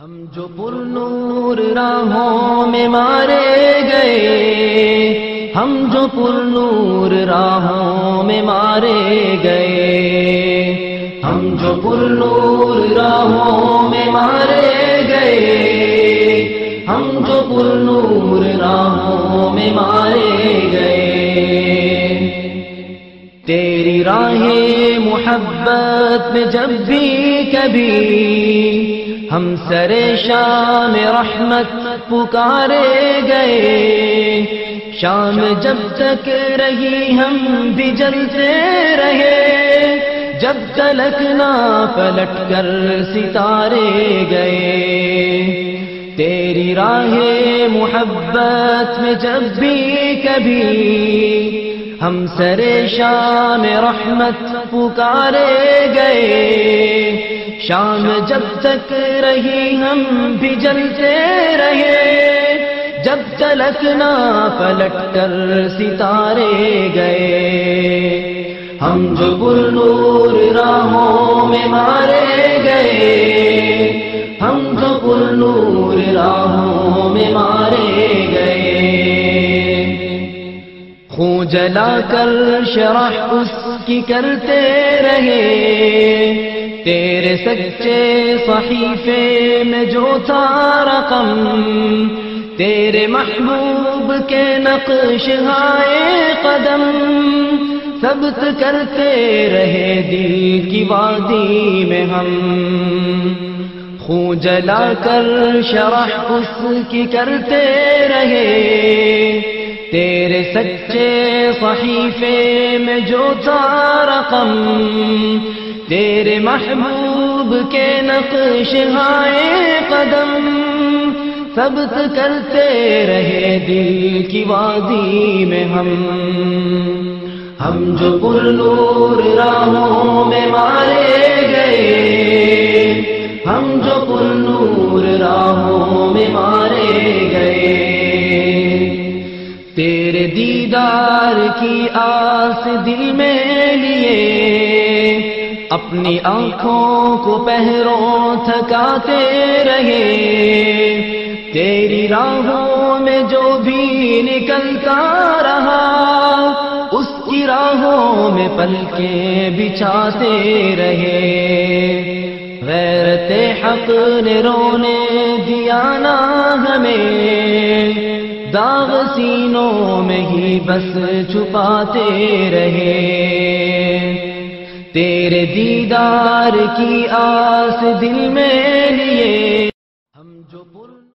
ہم جو پر نور راہوں میں مارے گئے، ہم جو پر نور راہوں میں مارے گئے، ہم جو پر نور راہوں میں مارے گئے، ہم جو پر نور راہوں میں مارے گئے، تیری راہ محبت میں جب بھی کبھی ہم سر شام رحمت پکارے گئے، شام جب تک رہی ہم بھی جلتے رہے، جب تلک نہ پلٹ کر ستارے گئے، تیری راہ محبت میں جب بھی کبھی ہم سر شام رحمت پکارے گئے، شام جب تک رہی ہم بھی جلتے رہے، جب تلک نہ پلٹ کر ستارے گئے، ہم جو پر نور راہوں میں مارے گئے، ہم جو پر نور راہوں میں مارے گئے، خون جلا کر شرح اس کی کرتے رہے، تیرے سچے صحیفے میں جو تھا رقم، تیرے محبوب کے نقش ہائے قدم، ثبت کرتے رہے دل کی وادی میں ہم، خون جلا کر شرح اس کی کرتے رہے، تیرے سچے صحیفے میں جو تھا رقم، تیرے محبوب کے نقش ہائے قدم، ثبت کرتے رہے دل کی وادی میں ہم جو پر نور راہوں میں مارے گئے، ہم جو پر نور راہوں میں مارے گئے، تیرے دیدار کی آس دل میں لیے، اپنی آنکھوں کو پہروں تھکاتے رہے، تیری راہوں میں جو بھی نکلتا رہا، اس کی راہوں میں پلکیں بچھاتے رہے، غیرت حق نے رونے دیا نہ ہمیں، داغ سینوں میں ہی بس چھپاتے رہے، تیرے دیدار کی آس دل میں لیے